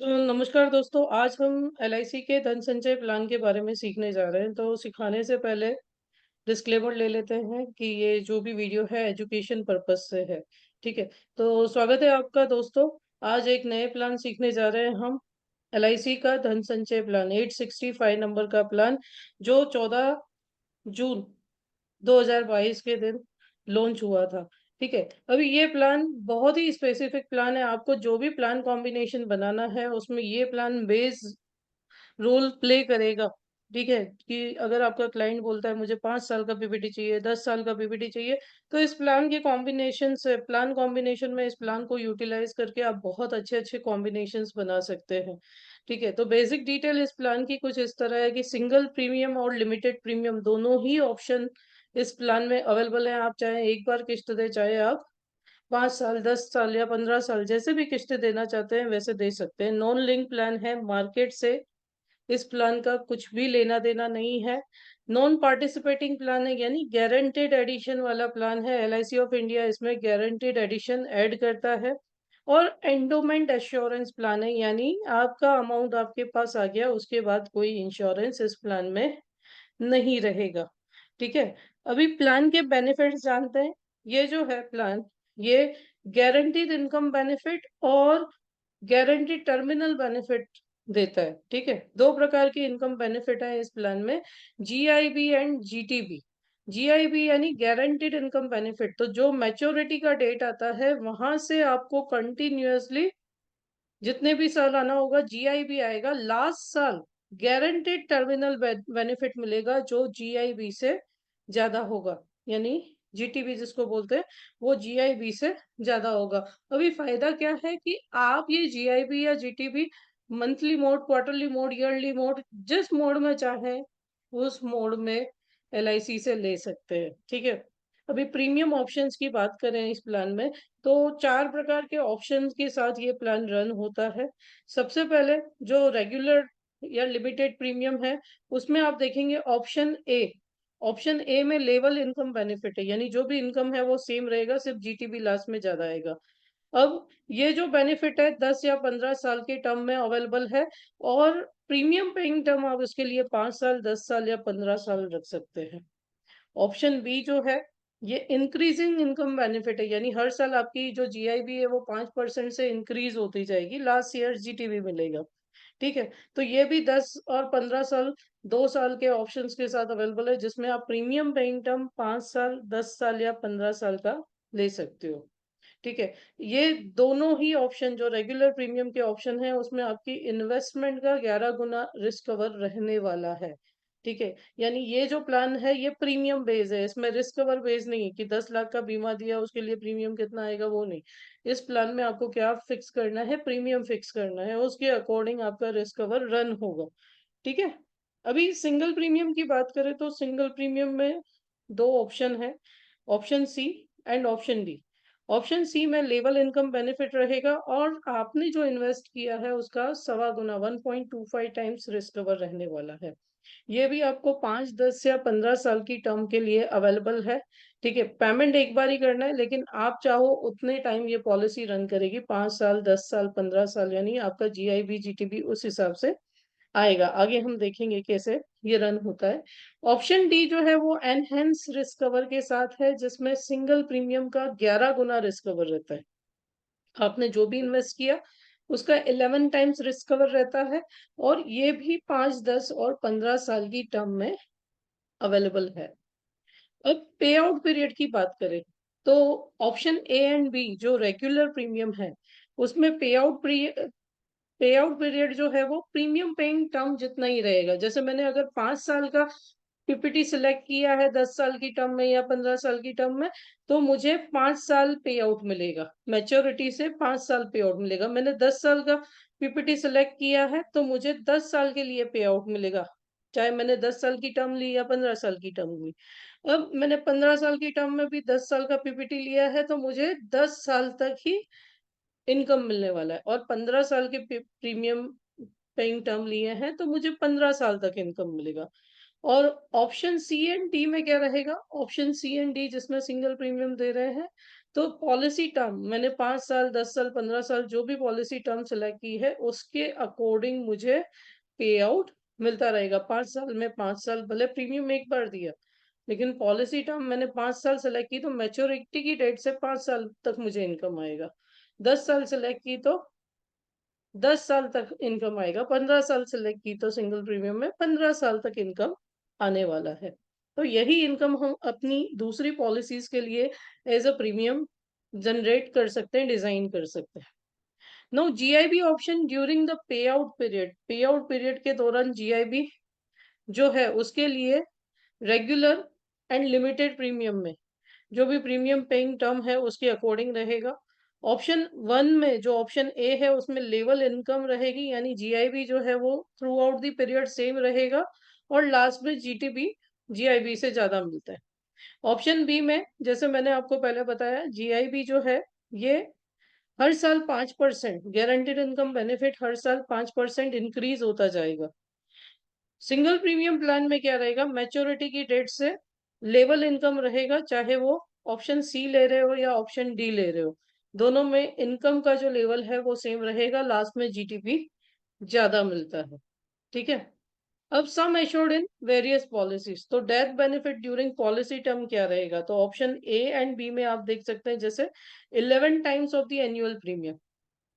नमस्कार दोस्तों, आज हम एलआईसी के धन संचय प्लान के बारे में सीखने जा रहे हैं। तो सिखाने से पहले डिस्क्लेमर ले लेते हैं कि ये जो भी वीडियो है एजुकेशन पर्पस से है। ठीक है? तो स्वागत है आपका दोस्तों। आज एक नए प्लान सीखने जा रहे हैं हम। एलआईसी का धन संचय प्लान 865 नंबर का प्लान, जो 14 जून 2022 के दिन लॉन्च हुआ था। ठीक है? अभी ये प्लान बहुत ही स्पेसिफिक प्लान है। आपको जो भी प्लान कॉम्बिनेशन बनाना है उसमें ये प्लान बेस रोल प्ले करेगा। ठीक है? कि अगर आपका क्लाइंट बोलता है मुझे 5 साल का पीपीटी चाहिए, 10 साल का पीपीटी चाहिए, तो इस प्लान के कॉम्बिनेशन से प्लान कॉम्बिनेशन में इस प्लान को यूटिलाइज़ करके आप बहुत अच्छे-अच्छे कॉम्बिनेशंस बना सकते हैं। ठीक है? तो बेसिक डिटेल इस प्लान की कुछ इस तरह है कि सिंगल प्रीमियम और लिमिटेड प्रीमियम दोनों ही ऑप्शन इस प्लान में अवेलेबल हैं। आप चाहे एक बार किश्त दें, चाहे आप 5 साल, 10 साल या 15 साल जैसे भी किश्तें देना चाहते हैं वैसे दे सकते हैं। नॉन लिंक प्लान है, मार्केट से इस प्लान का कुछ भी लेना-देना नहीं है। नॉन पार्टिसिपेटिंग प्लान है, यानी गारंटीड एडिशन वाला प्लान है। एलआईसी ऑफ इंडिया इसमें गारंटीड एडिशन ऐड करता है। और एंडोमेंट एश्योरेंस प्लान है, यानी आपका अमाउंट आपके पास आ गया उसके बाद कोई इंश्योरेंस इस प्लान में नहीं रहेगा। ठीक है? अभी प्लान के बेनिफिट्स जानते हैं। ये जो है प्लान, ये गारंटीड इनकम बेनिफिट और गारंटीड टर्मिनल बेनिफिट देता है। ठीक है? 2 प्रकार की इनकम बेनिफिट है इस प्लान में, जीआईबी एंड जीटीबी। जीआईबी यानी गारंटीड इनकम बेनिफिट, तो जो मैच्योरिटी का डेट आता है वहां से आपको कंटिन्यूअसली जितने भी साल आना होगा जीआईबी आएगा। लास्ट साल गारंटीड टर्मिनल बेनिफिट मिलेगा जो जीआईबी से ज्यादा होगा, यानी जीटीबी जिसको बोलते हैं वो जीआईबी से ज्यादा होगा। अभी फायदा क्या है कि आप ये जीआईबी या GTB monthly mode, quarterly mode, yearly mode, जिस मोड में चाहे उस मोड में एलआईसी से ले सकते हैं। ठीक है? अभी प्रीमियम ऑप्शंस की बात करें इस प्लान में, तो 4 प्रकार के ऑप्शंस के साथ ये प्लान रन होता है। सबसे पहले जो रेगुलर या लिमिटेड प्रीमियम है, उसमें आप देखेंगे ऑप्शन ए। ऑप्शन ए में लेवल इनकम बेनिफिट है, यानी जो भी इनकम है वो सेम रहेगा, सिर्फ जीटीबी लास्ट में ज़्यादा आएगा। अब ये जो बेनिफिट है 10 या 15 साल के टर्म में अवेलेबल है, और प्रीमियम पेइंग टर्म आप इसके लिए 5 साल, 10 साल या 15 साल रख सकते हैं। ऑप्शन बी जो है, ये इंक्रीजिंग इनकम बेनिफिट है, यानी हर साल आपकी जो जीआईबी है वो 5% से इंक्रीज होती जाएगी, लास्ट ईयर जीटीबी मिलेगा। ठीक है? तो ये भी 10 और 15 साल, 2 साल के ऑप्शंस के साथ अवेलेबल है, जिसमें आप प्रीमियम पेइंग टर्म 5 साल, 10 साल या 15 साल का ले सकते हो। ठीक है? ये दोनों ही ऑप्शन जो रेगुलर प्रीमियम के ऑप्शन हैं, उसमें आपकी इन्वेस्टमेंट का 11 गुना रिस्क कवर रहने वाला है। ठीक है? यानी ये जो प्लान है ये प्रीमियम बेस है, इसमें रिस्क कवर बेस नहीं है कि 10 लाख का बीमा दिया उसके लिए प्रीमियम कितना आएगा, वो नहीं। इस प्लान में आपको क्या फिक्स करना है, प्रीमियम फिक्स करना है, उसके अकॉर्डिंग आपका रिस्क कवर रन होगा। ठीक है? अभी सिंगल प्रीमियम की बात करें तो सिंगल प्रीमियम में 2 ऑप्शन है, option C and option D. Option C में लेवल इनकम बेनिफिट रहेगा और आपने जो इन्वेस्ट किया है उसका सवा गुना 1.25 टाइम्स रिस्क कवर रहने वाला है। ये भी आपको 5, 10 या 15 साल की टर्म के लिए अवेलेबल है। ठीक है? पेमेंट एक बार ही करना है, लेकिन आप चाहो उतने टाइम ये पॉलिसी रन करेगी, 5 साल, 10 साल, 15 साल, यानी आपका जीआईबी, जीटीबी उस हिसाब से आएगा। आगे हम देखेंगे कैसे ये रन होता है। ऑप्शन डी जो है वो एनहांस रिस्क कवर के साथ है, जिसमें सिंगल प्रीमियम का 11 गुना रिस्क कवर रहता है। आपने जो भी इन्वेस्ट किया उसका 11 टाइम्स रिस्क कवर रहता है, और ये भी 5, 10 और 15 साल की टर्म में अवेलेबल है। अब पे आउट पीरियड की बात करें तो ऑप्शन ए एंड बी जो रेगुलर प्रीमियम है, उसमें पे आउट पीरियड जो है वो प्रीमियम पेइंग टर्म जितना ही रहेगा। जैसे मैंने अगर 5 साल का पीपीटी सिलेक्ट किया है 10 साल की टर्म में या 15 साल की टर्म में, तो मुझे 5 साल पे आउट मिलेगा। मैच्योरिटी से 5 साल पे आउट मिलेगा। मैंने 10 साल का पीपीटी सिलेक्ट किया है तो मुझे 10 साल के लिए पे आउट मिलेगा। चाहे मैंने 10 साल की टर्म ली या 15 साल की टर्म ली। अब मैंने 15 साल की टर्म में भी 10 साल का पीपीटी लिया है तो मुझे 10 साल तक ही इनकम मिलने वाला है, और 15 साल के प्रीमियम पेइंग टर्म लिए हैं तो मुझे 15 साल तक इनकम मिलेगा। और ऑप्शन सी एंड डी में क्या रहेगा, ऑप्शन सी एंड डी जिसमें सिंगल प्रीमियम दे रहे हैं, तो पॉलिसी टर्म मैंने 5 साल, 10 साल, 15 साल जो भी पॉलिसी टर्म सेलेक्ट की है, उसके अकॉर्डिंग मुझे पे आउट मिलता रहेगा। 5 साल में 5 साल भले प्रीमियम एक बार दिया, लेकिन पॉलिसी टर्म मैंने 5 साल सेलेक्ट की तो मैच्योरिटी की डेट से 5 साल तक मुझे इनकम आएगा। 10 साल सेलेक्ट की तो 10 साल तक इनकम आएगा। 15 साल सेलेक्ट की तो सिंगल प्रीमियम में 15 साल तक इनकम आने वाला है। तो यही इनकम हम अपनी दूसरी पॉलिसीज के लिए एज अ प्रीमियम जनरेट कर सकते हैं, डिजाइन कर सकते हैं। No GIB option during the pay out period, pay out period के दौरान जीआईबी जो है उसके लिए रेगुलर एंड लिमिटेड प्रीमियम में जो भी प्रीमियम पेइंग टर्म है उसके अकॉर्डिंग रहेगा। ऑप्शन वन में जो ऑप्शन ए है उसमें लेवल इनकम रहेगी, यानी जीआईबी जो है वो through out the period same रहेगा और लास्ट में जीटीबी जीआईबी से ज्यादा मिलता है। ऑप्शन बी में जैसे मैंने आपको पहले बताया, जीआईबी जो है ये हर साल 5% गारंटेड इनकम बेनिफिट हर साल 5% इंक्रीज होता जाएगा। सिंगल प्रीमियम प्लान में क्या रहेगा, मैच्योरिटी की डेट से लेवल इनकम रहेगा, चाहे वो ऑप्शन सी ले रहे हो या ऑप्शन डी ले रहे हो, दोनों में इनकम का जो लेवल है वो सेम रहेगा, लास्ट में जीटीपी ज्यादा मिलता है। ठीक है। अब sum assured in various policies, तो death benefit during policy term क्या रहेगा, तो ऑप्शन ए एंड बी में आप देख सकते हैं, जैसे 11 times of the annual premium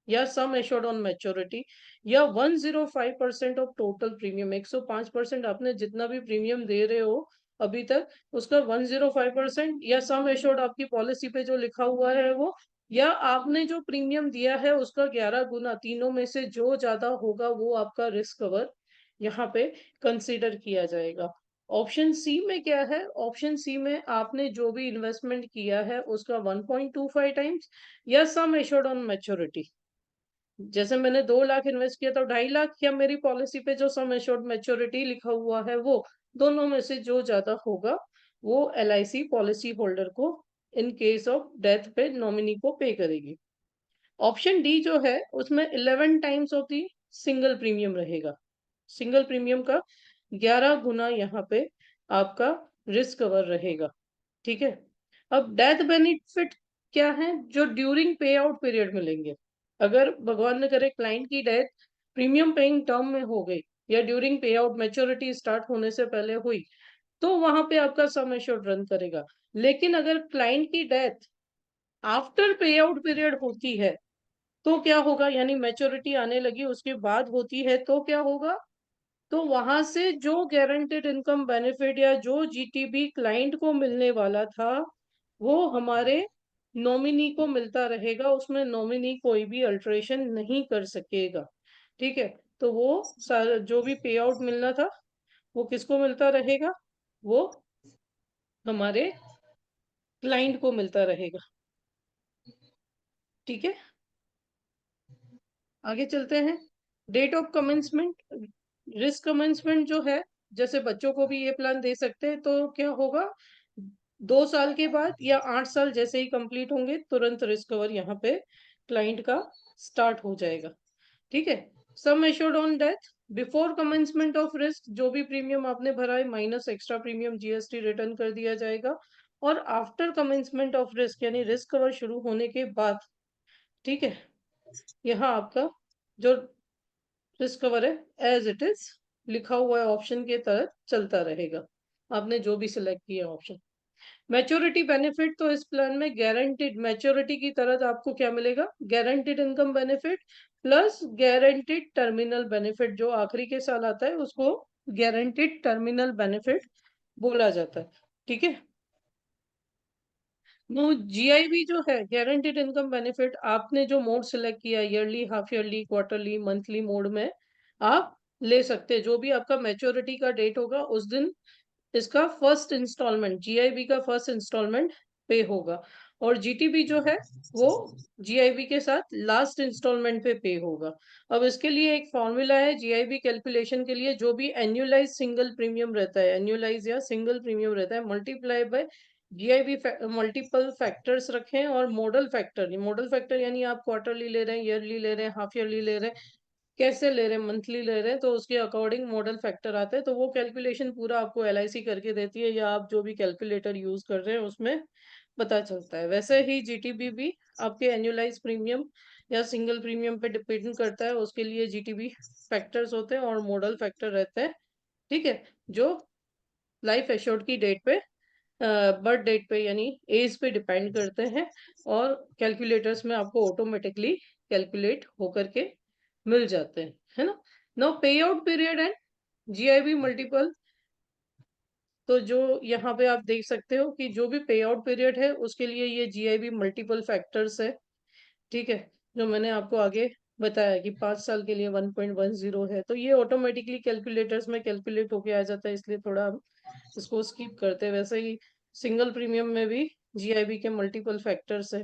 या सम एश्योर्ड ऑन मैच्योरिटी या 105% ऑफ टोटल प्रीमियम, 105% आपने जितना भी प्रीमियम दे रहे हो अभी तक उसका 105% या सम एश्योर्ड आपकी पॉलिसी पे जो लिखा हुआ है वो, या आपने जो प्रीमियम दिया है उसका 11 गुना, तीनों में से जो ज्यादा होगा वो आपका रिस्क कवर यहाँ पे कंसीडर किया जाएगा। ऑप्शन सी में क्या है, ऑप्शन सी में आपने जो भी इन्वेस्टमेंट किया है उसका 1.25 टाइम्स या सम एश्योर्ड ऑन मैच्योरिटी, जैसे मैंने 2 लाख इन्वेस्ट किया तो 2.5 लाख, या मेरी पॉलिसी पे जो सम एश्योर्ड मैच्योरिटी लिखा हुआ है वो, दोनों में से जो ज्यादा होगा वो एलआईसी पॉलिसी होल्डर को इन केस ऑफ डेथ पे नॉमिनी को पे करेगी। ऑप्शन डी जो है उसमें 11 times of the single premium रहेगा, सिंगल प्रीमियम का 11 गुना यहाँ पे आपका रिस्क कवर रहेगा। ठीक है। अब डेथ बेनिफिट क्या है, जो ड्यूरिंग पे आउट पीरियड मिलेंगे, अगर भगवान न करे क्लाइंट की डेथ प्रीमियम पेइंग टर्म में हो गई या ड्यूरिंग पे आउट मैच्योरिटी स्टार्ट होने से पहले हुई तो वहां पे आपका सम एश्योर्ड रन करेगा। लेकिन अगर क्लाइंट की डेथ आफ्टर पे आउट पीरियड होती है तो क्या होगा, यानी मैच्योरिटी आने लगी उसके बाद होती है तो क्या होगा, तो वहां से जो गारंटेड इनकम बेनिफिट या जो जीटीबी क्लाइंट को मिलने वाला था वो हमारे नॉमिनी को मिलता रहेगा, उसमें नॉमिनी कोई भी अल्टरेशन नहीं कर सकेगा। ठीक है। तो वो जो भी पे आउट मिलना था वो किसको मिलता रहेगा, वो हमारे क्लाइंट को मिलता रहेगा। ठीक है। आगे चलते हैं। Date of commencement, risk commencement जो है, जैसे बच्चों को भी ये प्लान दे सकते हैं, तो क्या होगा, 2 साल के बाद या 8 साल जैसे ही कंप्लीट होंगे तुरंत रिस्क कवर यहाँ पे क्लाइंट का स्टार्ट हो जाएगा। ठीक है। सम assured on death, before commencement of risk जो भी प्रीमियम आपने भरा है minus extra premium GST return कर दिया जाएगा, और आफ्टर कमेंसमेंट ऑफ रिस्क यानी रिस्क कवर शुरू होने के बाद, ठीक है, यहाँ आपका जो रिस्क कवर है एज इट इज लिखा हुआ है ऑप्शन के तहत चलता रहेगा, आपने जो भी सिलेक्ट किया ऑप्शन। मैच्योरिटी बेनिफिट, तो इस प्लान में गारंटीड मैच्योरिटी की तरह आपको क्या मिलेगा, guaranteed income benefit plus guaranteed terminal benefit, जो आखिरी के साल आता है उसको गारंटीड टर्मिनल बेनिफिट बोला जाता है। ठीक है। नो जीआईबी जो है गारंटीड इनकम बेनिफिट, आपने जो मोड सिलेक्ट किया yearly, half yearly, quarterly, monthly mode में आप ले सकते हैं, जो भी आपका मैच्योरिटी का डेट होगा उस दिन इसका फर्स्ट इंस्टॉलमेंट जीआईबी का फर्स्ट इंस्टॉलमेंट पे होगा, और जीटीबी जो है वो जीआईबी के साथ लास्ट इंस्टॉलमेंट पे होगा। अब इसके लिए एक फॉर्मूला है जीआईबी कैलकुलेशन के लिए, जो भी एन्युलाइज सिंगल प्रीमियम रहता है, एन्युलाइज या सिंगल प्रीमियम रहता है, multiply by GIB multiple factors रखें और मॉडल फैक्टर, मॉडल फैक्टर यानी आप क्वार्टरली ले रहे हैं, ईयरली ले रहे हैं, हाफ ईयरली ले रहे हैं, कैसे ले रहे हैं, मंथली ले रहे हैं, तो उसके अकॉर्डिंग मॉडल फैक्टर आता है, तो वो कैलकुलेशन पूरा आपको एलआईसी करके देती है, या आप जो भी कैलकुलेटर यूज कर रहे हैं उसमें पता चलता है। वैसे ही जीटीबी भी आपके एनुअलाइज प्रीमियम या सिंगल प्रीमियम पे डिपेंड करता है। उसके लिए जीटीबी फैक्टर्स होते हैं और मॉडल फैक्टर रहते हैं, ठीक है, जो लाइफ एश्योर्ड की डेट पे, बर्थ डेट पे यानी एज पे डिपेंड करते हैं, और कैलकुलेटर्स में आपको ऑटोमेटिकली कैलकुलेट होकर के मिल जाते हैं, है ना। नाउ पे out period and GIB multiple. तो जो यहाँ पे आप देख सकते हो कि जो भी पे आउट पीरियड है उसके लिए ये जीआईबी मल्टीपल फैक्टर्स है, ठीक है, जो मैंने आपको आगे बताया कि 5 साल के लिए 1.10 है, तो ये ऑटोमेटिकली कैलकुलेटर्स में कैलकुलेट होके आ जाता है, इसलिए थोड़ा हम इसको स्किप करते हैं। वैसे ही सिंगल प्रीमियम में भी जीआईबी के मल्टीपल फैक्टर्स है,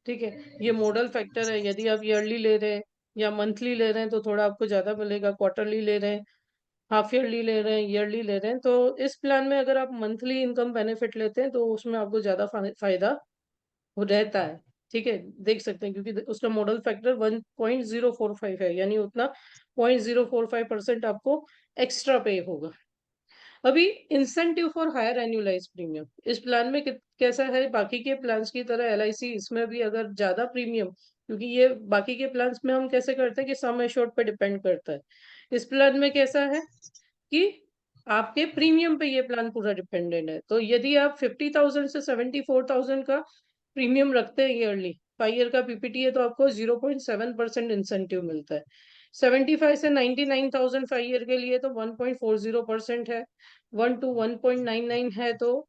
ठीक है। ये मॉडल फैक्टर है, यदि आप ईयरली ले रहे हैं या मंथली ले रहे हैं तो थोड़ा आपको ज्यादा मिलेगा, क्वार्टरली ले रहे हैं, हाफ ईयरली ले रहे हैं, ईयरली ले रहे हैं, तो इस प्लान में अगर आप मंथली इनकम बेनिफिट लेते हैं तो उसमें आपको ज्यादा फायदा वो रहता है, ठीक है। देख सकते हैं क्योंकि उसका मॉडल फैक्टर 1.045 है, यानी उतना 0.045% आपको एक्स्ट्रा पे होगा। अभी incentive for higher annualise premium इस प्लान में कैसा है, बाकी के प्लान्स की तरह एलआईसी इसमें भी अगर ज्यादा प्रीमियम, क्योंकि ये बाकी के प्लान्स में हम कैसे करते हैं कि सम एश्योर्ड पे डिपेंड करता है, इस प्लान में कैसा है कि आपके प्रीमियम पे ये प्लान पूरा डिपेंडेंट है। तो यदि आप 50,000 से 74,000 का प्रीमियम रखते हैं ईयरली, 5 ईयर का पीपीटी है, तो आपको 0.7% इंसेंटिव मिलता है। 75 से 99,000 5 ईयर के लिए तो 1.40% है। 1 to 1.99 है तो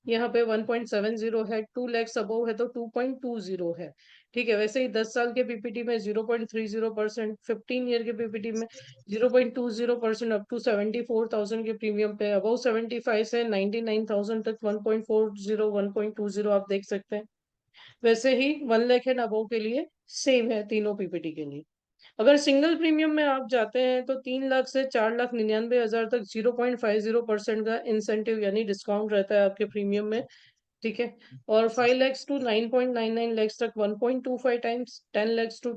यहाँ पे 1.70 है। 2 lakhs अबव है तो 2.20 है, ठीक है। वैसे ही 10 साल के पीपीटी में 0.30%, 15 ईयर के पीपीटी में 0.20%, अप टू 74,000 के प्रीमियम पे, अबव 75 से 99,000 तक 1.40 1.20 आप देख सकते हैं। वैसे ही 1 लाख एंड अबव के लिए सेम है तीनों पीपीटी के लिए। अगर सिंगल प्रीमियम में आप जाते हैं तो 3 लाख से 4,99,000 तक 0.50% का इंसेंटिव यानी डिस्काउंट रहता है आपके प्रीमियम में, ठीक है। और 5 lakhs to 9.99 lakhs तक 1.25 टाइम्स, 10 lakhs to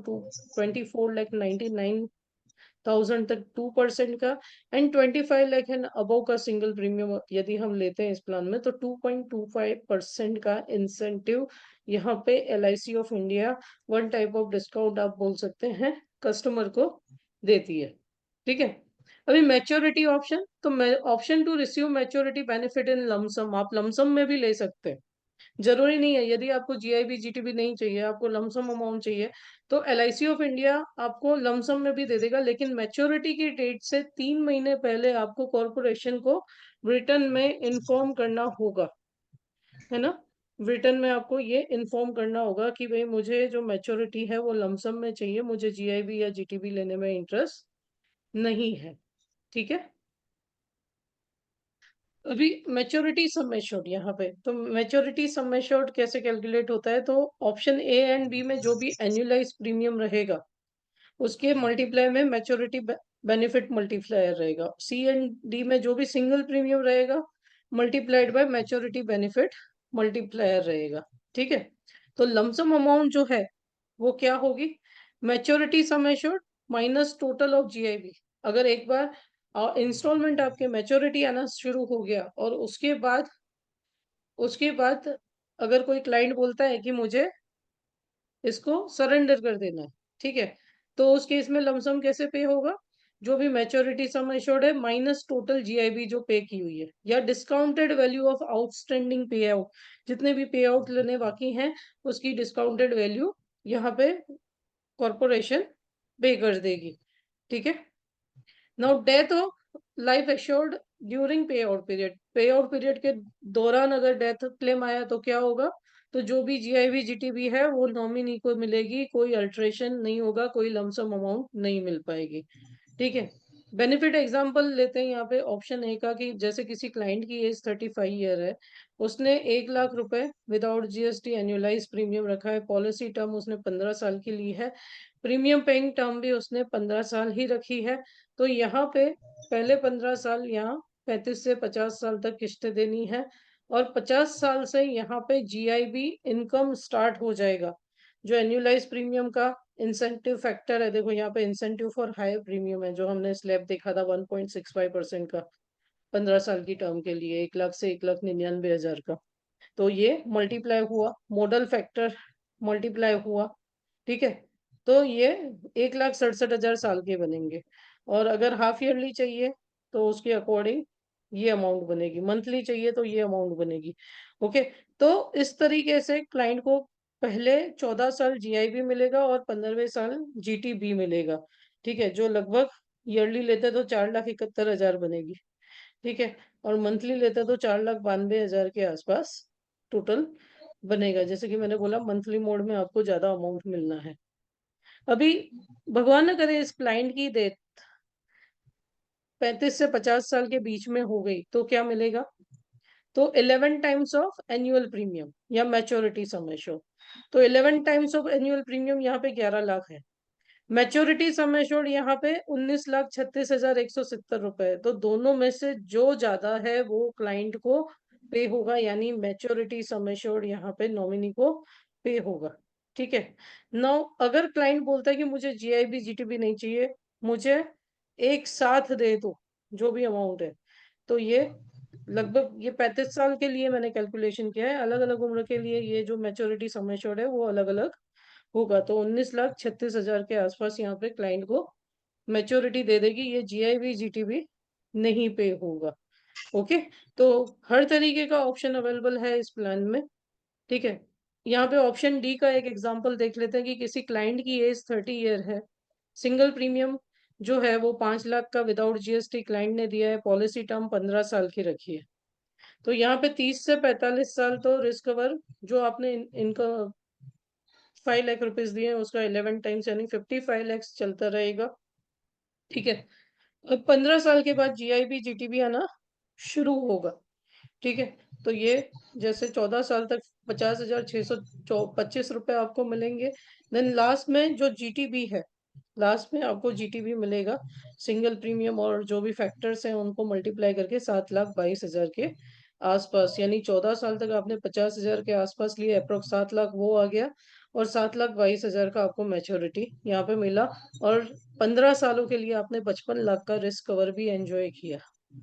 24,99,000 तक 2% का, एंड 25 लाख एंड अबव का सिंगल प्रीमियम यदि हम लेते हैं इस प्लान में तो 2.25% का इंसेंटिव यहाँ पे LIC of India one type of discount आप बोल सकते हैं कस्टमर को देती है, ठीक है। अभी मैच्योरिटी ऑप्शन, तो option to receive maturity benefit in lump sum, आप लमसम में भी ले सकते हैं। जरूरी नहीं है, यदि आपको जीआईबी जीटीबी नहीं चाहिए, आपको लमसम अमाउंट चाहिए, तो एलआईसी ऑफ इंडिया आपको लमसम में भी दे देगा, लेकिन मैच्योरिटी की डेट से 3 महीने पहले आपको कॉरपोरेशन को रिटर्न में इन्फॉर्म करना होगा, है ना। रिटर्न में आपको ये इन्फॉर्म करना होगा कि भाई मुझे जो मैच्योरिटी है वो लमसम में चाहिए, मुझे जीआईबी या जीटीबी लेने में इंटरेस्ट नहीं है, ठीक है। अभी मैच्योरिटी सम एश्योर्ड यहाँ पे, तो मैच्योरिटी सम एश्योर्ड कैसे कैलकुलेट होता है, तो ऑप्शन ए एंड बी में जो भी एनुअलाइज प्रीमियम रहेगा उसके मल्टीप्लाई में मैच्योरिटी बेनिफिट मल्टीप्लायर रहेगा। सी एंड डी में जो भी सिंगल प्रीमियम रहेगा multiplied by maturity benefit multiplier रहेगा, ठीक है। तो लमसम अमाउंट जो है वो क्या होगी, maturity sum assured minus total of GIB. अगर एक बार इंस्टॉलमेंट आपके मैच्योरिटी आना शुरू हो गया और उसके बाद अगर कोई क्लाइंट बोलता है कि मुझे इसको सरेंडर कर देना है, ठीक है, तो उस केस में लमसम कैसे पे होगा, जो भी मैच्योरिटी सम एश्योर्ड है माइनस टोटल जीआईबी जो पे की हुई है, या डिस्काउंटेड वैल्यू ऑफ आउटस्टैंडिंग पे आउट, जितने भी पे आउट लेने बाकी हैं उसकी डिस्काउंटेड वैल्यू यहाँ पे कॉरपोरेशन पे कर देगी, ठीक है। Now death of life assured during पे out period, pay out period के दौरान अगर डेथ क्लेम आया तो क्या होगा, तो जो भी जीआईबी जीटीबी है वो नॉमिनी को मिलेगी, कोई अल्ट्रेशन नहीं होगा, कोई लमसम अमाउंट नहीं मिल पाएगी, ठीक है। बेनिफिट एग्जांपल लेते हैं यहाँ पे ऑप्शन ए का, कि जैसे किसी क्लाइंट की एज 35 ईयर है, उसने 1 लाख रुपए विदाउट जीएसटी एनुअलाइज प्रीमियम रखा है, पॉलिसी टर्म उसने 15 साल की ली है, प्रीमियम पेइंग टर्म भी उसने 15 साल ही रखी है, तो यहाँ पे पहले 15 साल यहाँ 35 से 50 साल तक किस्तें देनी है, और 50 साल से यहाँ पे जीआईबी इनकम स्टार्ट हो जाएगा। जो एनुअलाइज प्रीमियम का इंसेंटिव फैक्टर है, देखो यहाँ पे इंसेंटिव फॉर हायर प्रीमियम है, जो हमने स्लैब देखा था 1.65% का 15 साल की टर्म के लिए, 1 लाख से 1,99,000 का, तो ये मल्टीप्लाई हुआ, मॉडल फैक्टर मल्टीप्लाई हुआ, ठीक है। तो ये 1,67,000 साल के बनेंगे। और अगर हाफ ईयरली चाहिए तो उसके अकॉर्डिंग ये अमाउंट बनेगी, मंथली चाहिए तो ये अमाउंट बनेगी। ओके, तो इस तरीके से क्लाइंट को पहले 14 साल जीआईबी मिलेगा और 15वें साल जीटीबी मिलेगा, ठीक है। जो लगभग ईयरली लेते तो 4,71,000 बनेगी, ठीक है। और मंथली लेते तो 4,92,000 के आसपास टोटल बनेगा। जैसे कि मैंने बोला, मंथली मोड में आपको ज्यादा अमाउंट मिलना है। अभी भगवान न करे इस क्लाइंट की डेथ 35 से 50 साल के बीच में हो गई तो क्या मिलेगा? तो 11 टाइम्स ऑफ एनुअल प्रीमियम या मैच्योरिटी सम एश्योर्ड। तो 11 टाइम्स ऑफ एनुअल प्रीमियम यहाँ पे 11 लाख है। मैच्योरिटी सम एश्योर्ड यहाँ पे 19,36,170 रुपए। तो दोनों में से जो ज्यादा है वो क्लाइंट को पे होगा, यानी मैच्योरिटी सम एश्योर्ड यहाँ पे नॉमिनी को पे होगा, ठीक है। नाउ अगर क्लाइंट बोलता है कि मुझे जीआईबी जीटीबी नहीं चाहिए, मुझे एक साथ दे दो जो भी अमाउंट है, तो ये लगभग ये 35 साल के लिए मैंने कैलकुलेशन किया है। अलग अलग उम्र के लिए ये जो मैच्योरिटी सम एश्योर्ड है वो अलग अलग होगा। तो 19,36,000 के आसपास यहाँ पे क्लाइंट को मैच्योरिटी दे देगी। ये जीआईबी जीटीबी नहीं पे होगा। ओके, तो हर तरीके का ऑप्शन अवेलेबल है इस प्लान में, ठीक है। यहाँ पे ऑप्शन डी का एक एग्जांपल देख लेते हैं कि किसी क्लाइंट की एज 30 ईयर है, सिंगल प्रीमियम जो है वो 5 लाख का विदाउट जीएसटी क्लाइंट ने दिया है, पॉलिसी टर्म 15 साल की रखी है। तो यहाँ पे 30 से 45 साल तो रिस्क कवर जो आपने इनका 5 लाख रुपीज दिए हैं उसका 11 टाइम्स यानी 55 लाख चलता रहेगा, ठीक है। अब 15 साल के बाद जीआईबी जीटीबी आना शुरू होगा, ठीक है। तो ये जैसे 14 साल तक 50,625 रुपए आपको मिलेंगे। देन लास्ट में जो जीटीबी है, लास्ट में आपको जीटीबी मिलेगा सिंगल प्रीमियम और जो भी फैक्टर्स हैं उनको मल्टीप्लाई करके 7,22,000 के आसपास। यानी 14 साल तक आपने 50,000 के आसपास लिए, अप्रोक्स 7 लाख वो आ गया। और 7,22,000 का आपको मैच्योरिटी यहाँ पे मिला। और 15 सालों के लिए आपने 55 लाख का रिस्क कवर भी एंजॉय किया,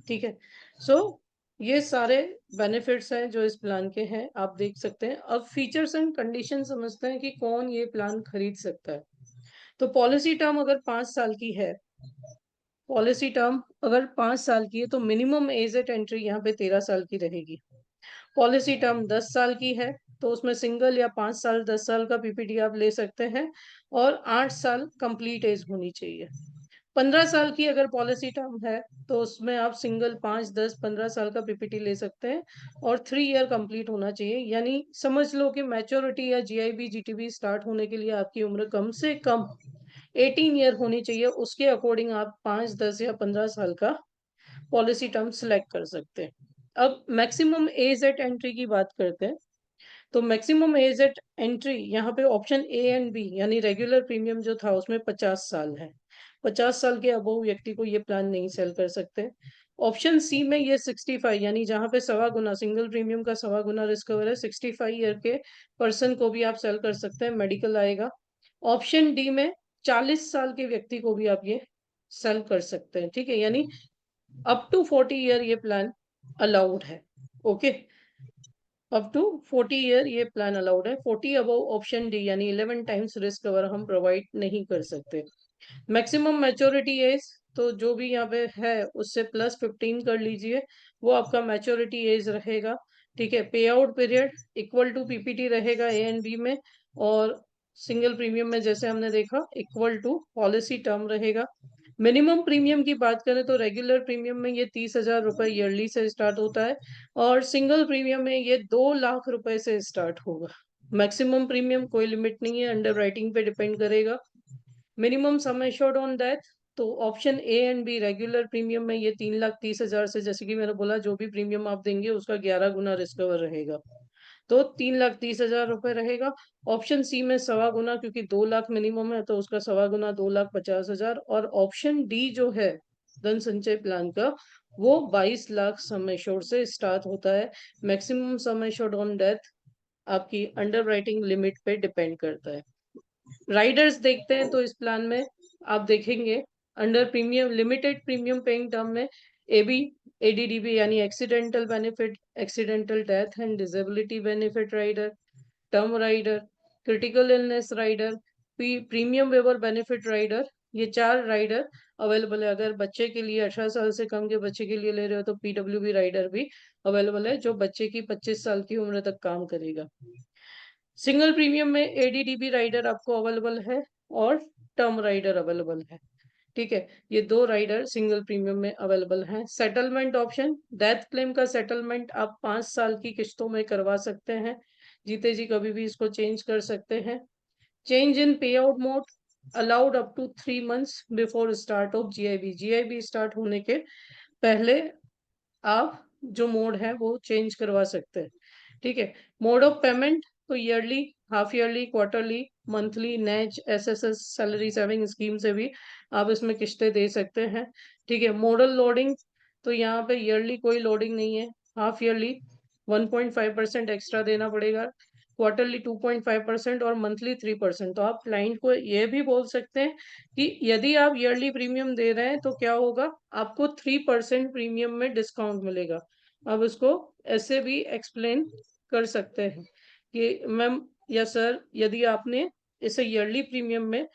ठीक है। सो ये सारे बेनिफिट्स हैं जो इस प्लान के हैं, आप देख सकते हैं। अब फीचर्स एंड कंडीशन समझते हैं कि कौन ये प्लान खरीद सकता है। तो पॉलिसी टर्म अगर 5 साल की है, पॉलिसी टर्म अगर 5 साल की है तो मिनिमम एज एट एंट्री यहाँ पे 13 साल की रहेगी। पॉलिसी टर्म 10 साल की है तो उसमें सिंगल या 5 साल 10 साल का पीपीटी आप ले सकते हैं और 8 साल कंप्लीट एज होनी चाहिए। 15 साल की अगर पॉलिसी टर्म है तो उसमें आप सिंगल 5, 10, 15 साल का पीपीटी ले सकते हैं और 3 ईयर कंप्लीट होना चाहिए। यानी समझ लो कि मैच्योरिटी या जीआईबी जीटीबी स्टार्ट होने के लिए आपकी उम्र कम से कम 18 ईयर होनी चाहिए। उसके अकॉर्डिंग आप 5, 10 या 15 साल का पॉलिसी टर्म सिलेक्ट कर सकते हैं। अब मैक्सिमम एज एट एंट्री की बात करते हैं। तो मैक्सिमम एज एट एंट्री यहाँ पे ऑप्शन ए एंड बी यानी रेगुलर प्रीमियम जो था उसमें 50 साल है। 50 साल के अबव व्यक्ति को ये प्लान नहीं सेल कर सकते। ऑप्शन सी में ये 65 यानी जहाँ पे सवा गुना सिंगल प्रीमियम का सवा गुना रिस्क कवर है, 65 ईयर के पर्सन को भी आप सेल कर सकते हैं, मेडिकल आएगा। ऑप्शन डी में 40 साल के व्यक्ति को भी आप ये सेल कर सकते हैं, ठीक है। यानी अप टू 40 ईयर ये प्लान अलाउड है। ओके, अप टू 40 ईयर ये प्लान अलाउड है। 40 अबव ऑप्शन डी यानी 11 टाइम्स रिस्क कवर हम प्रोवाइड नहीं कर सकते। मैक्सिमम मैच्योरिटी एज तो जो भी यहाँ पे है उससे +15 कर लीजिए, वो आपका मैच्योरिटी एज रहेगा, ठीक है। Pay out period equal to PPT रहेगा ए एंड बी में, और सिंगल प्रीमियम में जैसे हमने देखा इक्वल टू पॉलिसी टर्म रहेगा। मिनिमम प्रीमियम की बात करें तो रेगुलर प्रीमियम में ये 30,000 रुपए ईयरली से स्टार्ट होता है और सिंगल प्रीमियम में ये 2 लाख रुपए से स्टार्ट होगा। मैक्सिमम प्रीमियम कोई लिमिट नहीं है, अंडर राइटिंग पे डिपेंड करेगा। Minimum sum assured on death तो option A and B regular premium में ये 3,30,000 से, जैसे कि मैंने बोला जो भी प्रीमियम आप देंगे उसका 11 गुना रिस्क कवर रहेगा, तो 3,30,000 रुपए रहेगा। ऑप्शन सी में सवा गुना, क्योंकि 2 लाख मिनिमम है तो उसका सवा गुना 2,50,000। और ऑप्शन डी जो है धन संचय प्लान का वो 22 लाख सम एश्योर्ड से स्टार्ट होता है। Maximum some assured on death आपकी अंडर राइटिंग लिमिट पे डिपेंड करता है। राइडर्स देखते हैं तो इस प्लान में आप देखेंगे under premium limited premium paying term में एबी एडीडीबी यानी accidental benefit, accidental death and disability benefit rider, term rider, critical illness rider, premium waiver benefit rider. ये 4 राइडर अवेलेबल है। अगर बच्चे के लिए 18 साल से कम के बच्चे के लिए ले रहे हो तो पीडब्ल्यूबी राइडर भी अवेलेबल है, जो बच्चे की 25 साल की उम्र तक काम करेगा। सिंगल प्रीमियम में एडीडीबी राइडर आपको अवेलेबल है और टर्म राइडर अवेलेबल है। ठीक है, ये 2 राइडर सिंगल प्रीमियम में अवेलेबल हैं। सेटलमेंट ऑप्शन, डेथ क्लेम का सेटलमेंट आप 5 साल की किस्तों में करवा सकते हैं। जीते जी कभी भी इसको चेंज कर सकते हैं। Change in pay out mode allowed up to 3 months before start of GIB. GIB start होने के पहले आप जो मोड है वो चेंज करवा सकते हैं। ठीक है, मोड ऑफ पेमेंट तो yearly, half yearly, quarterly, monthly, नेच, एसएसएस, सैलरी सेविंग स्कीम से भी आप इसमें किस्तें दे सकते हैं। ठीक है, मॉडल लोडिंग तो यहाँ पे ईयरली कोई लोडिंग नहीं है, हाफ ईयरली 1.5% एक्स्ट्रा देना पड़ेगा, क्वार्टरली 2.5% और मंथली 3%। तो आप क्लाइंट को ये भी बोल सकते हैं कि यदि आप ईयरली प्रीमियम दे रहे हैं तो क्या होगा, आपको 3% प्रीमियम में डिस्काउंट मिलेगा। अब इसको ऐसे भी एक्सप्लेन कर सकते हैं कि मैम या सर, यदि आपने इसे ईयरली प्रीमियम में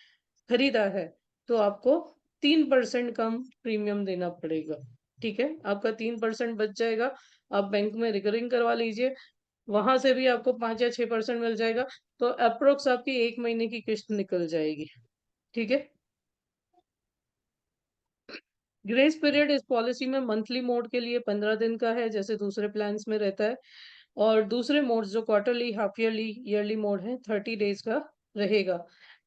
खरीदा है तो आपको 3% कम प्रीमियम देना पड़ेगा। ठीक है, आपका 3% बच जाएगा। आप बैंक में रिकरिंग करवा लीजिए, वहां से भी आपको 5 या 6% मिल जाएगा। तो अप्रोक्स आपकी 1 महीने की किस्त निकल जाएगी। ठीक है, ग्रेस पीरियड इस पॉलिसी में मंथली मोड के लिए 15 दिन का है, जैसे दूसरे प्लान्स में रहता है। और दूसरे मोड जो quarterly, half yearly, yearly mode है, 30 डेज का रहेगा।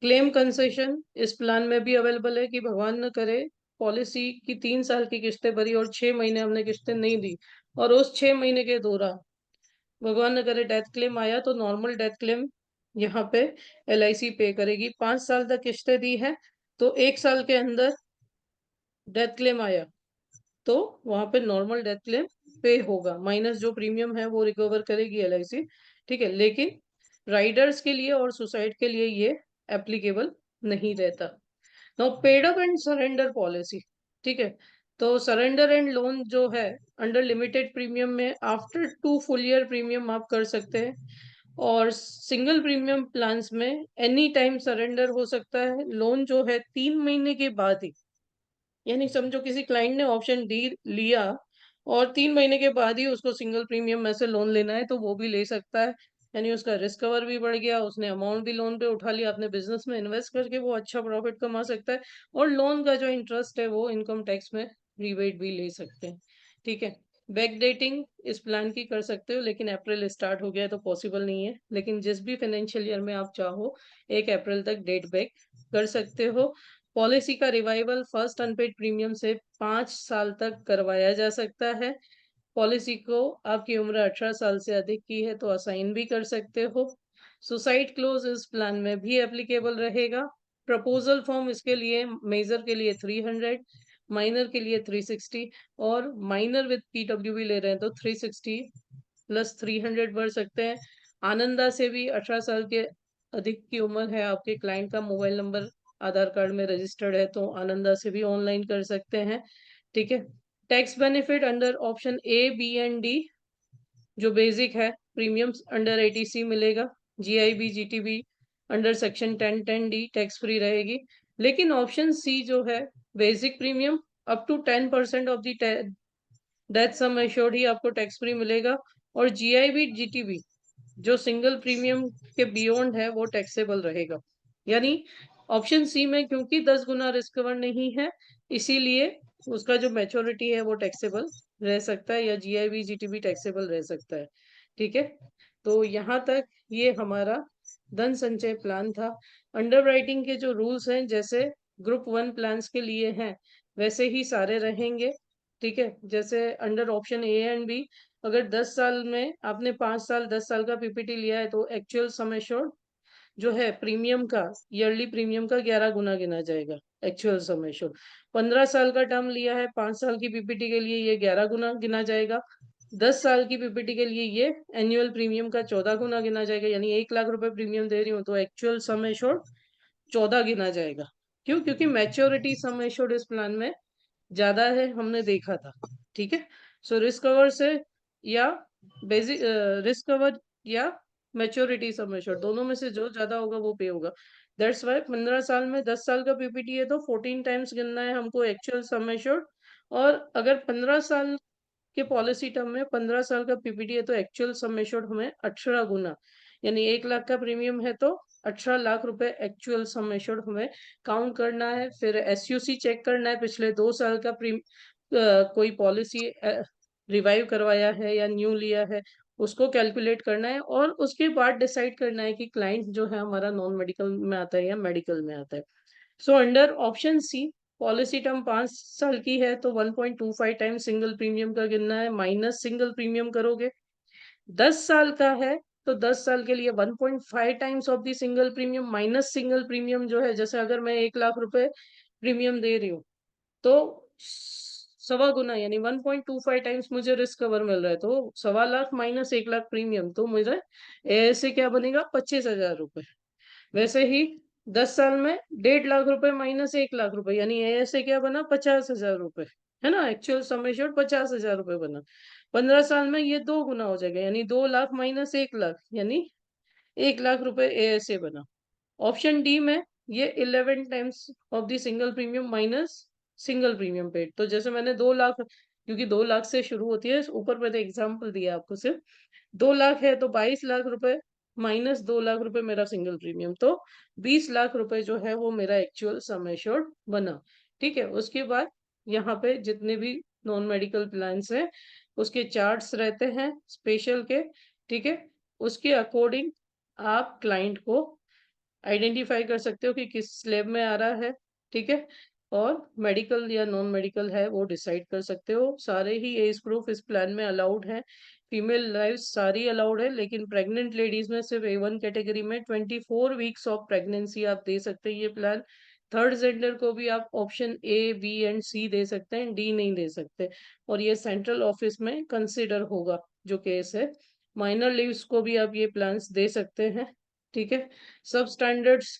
क्लेम कंसेशन इस प्लान में भी अवेलेबल है कि भगवान न करे पॉलिसी की 3 साल की किस्तें भरी और 6 महीने हमने किस्तें नहीं दी, और उस 6 महीने के दौरान भगवान न करे डेथ क्लेम आया, तो नॉर्मल डेथ क्लेम यहाँ पे एलआईसी पे करेगी। 5 साल तक किस्तें दी है तो 1 साल के अंदर डेथ क्लेम आया तो वहां पे नॉर्मल डेथ क्लेम पे होगा, माइनस जो प्रीमियम है वो रिकवर करेगी एलआईसी। ठीक है, लेकिन राइडर्स के लिए और सुसाइड के लिए ये एप्लीकेबल नहीं रहता। Now paid up and surrender policy. ठीक है, तो सरेंडर एंड लोन जो है अंडर लिमिटेड प्रीमियम में आफ्टर 2 फुल ईयर प्रीमियम आप कर सकते हैं, और सिंगल प्रीमियम प्लान्स में एनी टाइम सरेंडर हो सकता है। लोन जो है 3 महीने के बाद ही, यानी समझो किसी क्लाइंट ने ऑप्शन डी लिया और 3 महीने के बाद ही उसको सिंगल प्रीमियम में से लोन लेना है तो वो भी ले सकता है। यानी उसका रिस्क कवर भी बढ़ गया, उसने अमाउंट भी लोन पे उठा लिया, अपने बिजनेस में इन्वेस्ट करके वो अच्छा प्रॉफिट कमा सकता है, और लोन का जो इंटरेस्ट है वो इनकम टैक्स में रिबेट भी ले सकते हैं। ठीक है, बैक डेटिंग इस प्लान की कर सकते हो, लेकिन अप्रैल स्टार्ट हो गया है तो पॉसिबल नहीं है, लेकिन जिस भी फाइनेंशियल ईयर में आप चाहो 1 अप्रैल तक डेट बैक कर सकते हो। पॉलिसी का रिवाइवल फर्स्ट अनपेड प्रीमियम से 5 साल तक करवाया जा सकता है। पॉलिसी को आपकी उम्र 18 साल से अधिक की है तो असाइन भी कर सकते हो। सुसाइड क्लोज इस प्लान में भी एप्लीकेबल रहेगा। प्रपोजल फॉर्म इसके लिए मेजर के लिए 300, माइनर के लिए 360, और माइनर विद पीडब्ल्यूबी ले रहे हैं तो 360 प्लस 300 भर सकते हैं। आनंदा से भी 18 साल के अधिक की उम्र है आपके क्लाइंट का, मोबाइल नंबर आधार कार्ड में रजिस्टर्ड है तो आनंदा से भी ऑनलाइन कर सकते हैं। ठीक है, tax benefit under option A, B and D जो बेसिक है प्रीमियम्स अंडर एटीसी मिलेगा। GIB, GTB under section 1010D tax free रहेगी। लेकिन ऑप्शन सी जो है basic premium up to 10% of the death sum assured ही आपको टैक्स फ्री मिलेगा, और जीआईबी, जीटीबी जो सिंगल प्रीमियम के बियॉन्ड है वो टैक्सेबल रहेगा। यानी ऑप्शन सी में क्योंकि 10 गुना रिस्क कवर नहीं है, इसीलिए उसका जो मैच्योरिटी है वो टैक्सेबल रह सकता है, या जीआईबी, जीटीबी टैक्सेबल रह सकता है। ठीक है, तो यहाँ तक ये हमारा धन संचय प्लान था। अंडरराइटिंग के जो रूल्स हैं जैसे ग्रुप 1 प्लान्स के लिए हैं वैसे ही सारे रहेंगे। ठीक है, जैसे under option A and B, अगर 10 साल में आपने 5 साल 10 साल का पीपीटी लिया है तो एक्चुअल सम एश्योर्ड जो है प्रीमियम का, ईयरली प्रीमियम का 11 गुना गिना जाएगा एक्चुअल सम एश्योर्ड। 15 साल का टर्म लिया है 5 साल की पीपीटी के लिए, ये 11 गुना गिना जाएगा। 10 साल की पीपीटी के लिए ये एनुअल प्रीमियम का 14 गुना गिना जाएगा, यानी 1 लाख रुपए प्रीमियम दे रही हूँ तो एक्चुअल सम एश्योर्ड 14 गिना जाएगा। क्यों? क्योंकि मैच्योरिटी सम एश्योर्ड इस प्लान में ज्यादा है, हमने देखा था। ठीक है। सो रिस्क कवर से या बेसिक रिस्क कवर या मैच्योरिटी सम एश्योर्ड, दोनों में से जो ज्यादा होगा वो पे होगा। दैट्स वाई 15 साल में 10 साल का पीपीटी है तो 14 टाइम्स गिनना है हमको एक्चुअल सम एश्योर्ड। और अगर 15 साल के पॉलिसी टर्म में 15 साल का पीपीटी है तो एक्चुअल सम एश्योर्ड हमें 18 गुना, यानी 1 लाख का प्रीमियम है तो 18 लाख रुपए एक्चुअल सम एश्योर्ड हमें काउंट करना है। फिर एसयूसी चेक करना है, पिछले 2 साल का कोई पॉलिसी रिवाइव करवाया है या न्यू लिया है, उसको कैलकुलेट करना है। और उसके बाद डिसाइड करना है कि क्लाइंट जो है हमारा नॉन मेडिकल में आता है या मेडिकल में आता है। So under option C, policy term 5 साल की है तो 1.25 टाइम्स सिंगल प्रीमियम का गिनना है, माइनस सिंगल प्रीमियम करोगे। 10 साल का है तो 10 साल के लिए 1.5 times of the single premium minus single premium जो है, जैसे अगर मैं 1 लाख रुपए प्रीमियम दे रही हूँ तो 1.25 गुना यानी 1.25 टाइम्स मुझे रिस्क कवर मिल रहा है, तो 1.25 लाख माइनस 1 लाख प्रीमियम तो मुझे ऐसे क्या बनेगा, 25,000 रुपए। वैसे ही 10 साल में 1.5 लाख रुपए माइनस 1 लाख रुपए यानी ऐसे क्या बना, 50,000 रुपए, है ना। एक्चुअल सम एश्योर्ड 50,000 रुपए बना। 15 साल में ये 2 गुना हो जाएगा, यानी 2 लाख माइनस 1 लाख यानी 1 लाख रुपए ऐसे बना। ऑप्शन डी में ये 11 times of the single premium minus single premium paid. तो जैसे मैंने 2 लाख, क्योंकि 2 लाख से शुरू होती है, ऊपर मैंने एग्जाम्पल दिया आपको, सिर्फ 2 लाख है तो 22 लाख रुपए माइनस 2 लाख रुपए मेरा सिंगल प्रीमियम, तो 20 लाख रुपए जो है वो मेरा एक्चुअल सम एश्योर्ड बना। ठीक है। उसके बाद यहाँ पे जितने भी नॉन मेडिकल प्लान्स हैं उसके चार्ट्स रहते हैं स्पेशल के। ठीक है। उसके अकॉर्डिंग आप क्लाइंट को आइडेंटिफाई कर सकते हो कि किस स्लेब में आ रहा है। ठीक है। और मेडिकल या नॉन मेडिकल है वो डिसाइड कर सकते हो। सारे ही एज ग्रुप इस प्लान में अलाउड है, फीमेल लाइव्स सारी अलाउड है, लेकिन प्रेग्नेंट लेडीज में सिर्फ A1 कैटेगरी में 24 वीक्स ऑफ प्रेगनेंसी आप दे सकते हैं ये प्लान। थर्ड जेंडर को भी आप option A, B and C दे सकते हैं, डी नहीं दे सकते। और ये सेंट्रल ऑफिस में कंसिडर होगा जो केस है। माइनर लीव्स को भी आप ये प्लान्स दे सकते हैं। ठीक है। सब स्टैंडर्ड्स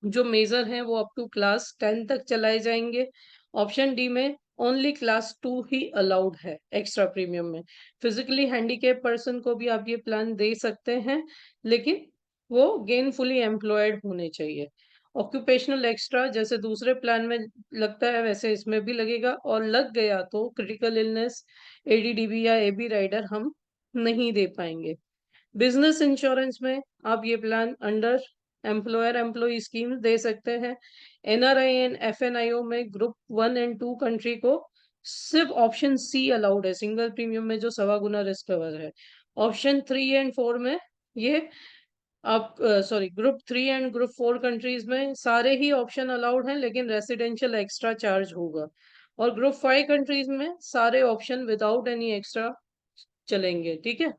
जो मेजर हैं वो अप टू क्लास 10 तक चलाए जाएंगे। ऑप्शन डी में ओनली क्लास 2 ही अलाउड है एक्स्ट्रा प्रीमियम में। फिजिकली हैंडीकैप पर्सन को भी आप ये प्लान दे सकते हैं, लेकिन वो गेनफुली एम्प्लॉयड होने चाहिए। ऑक्यूपेशनल एक्स्ट्रा जैसे दूसरे प्लान में लगता है वैसे इसमें भी लगेगा, और लग गया तो क्रिटिकल इलनेस, ADDB या AB राइडर हम नहीं दे पाएंगे। बिजनेस इंश्योरेंस में आप ये plan under employer employee scheme दे सकते हैं। NRI एंड FNIO में ग्रुप 1 एंड 2 कंट्री को सिर्फ ऑप्शन सी अलाउड है सिंगल प्रीमियम में, जो 1.25 गुना रिस्क कवर है। ऑप्शन 3 एंड 4 में ये आप sorry group 3 and group 4 countries में सारे ही ऑप्शन अलाउड हैं, लेकिन रेसिडेंशियल एक्स्ट्रा चार्ज होगा। और ग्रुप 5 कंट्रीज में सारे ऑप्शन विदाउट एनी एक्स्ट्रा चलेंगे। ठीक है।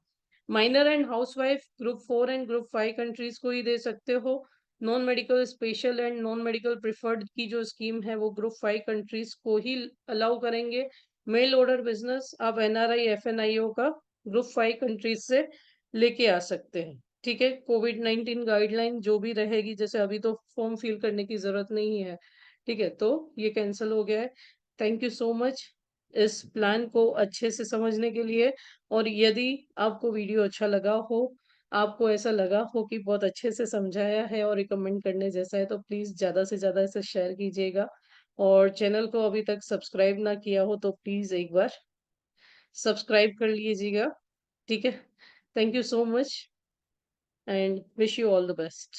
Minor and housewife group 4 and group 5 countries को ही दे सकते हो। Non medical special and non medical preferred की जो स्कीम है वो ग्रुप 5 कंट्रीज को ही अलाउ करेंगे। मेल ऑर्डर बिजनेस आप NRI FNIO का ग्रुप 5 कंट्रीज से लेके आ सकते हैं। ठीक है। COVID-19 गाइडलाइन जो भी रहेगी, जैसे अभी तो फॉर्म फिल करने की जरूरत नहीं है। ठीक है। तो ये कैंसिल हो गया है। थैंक यू सो मच इस प्लान को अच्छे से समझने के लिए। और यदि आपको वीडियो अच्छा लगा हो, आपको ऐसा लगा हो कि बहुत अच्छे से समझाया है और रिकमेंड करने जैसा है, तो प्लीज़ ज़्यादा से ज़्यादा इसे शेयर कीजिएगा। और चैनल को अभी तक सब्सक्राइब ना किया हो तो प्लीज़ एक बार सब्सक्राइब कर लीजिएगा। ठीक है। Thank you so much and wish you all the best.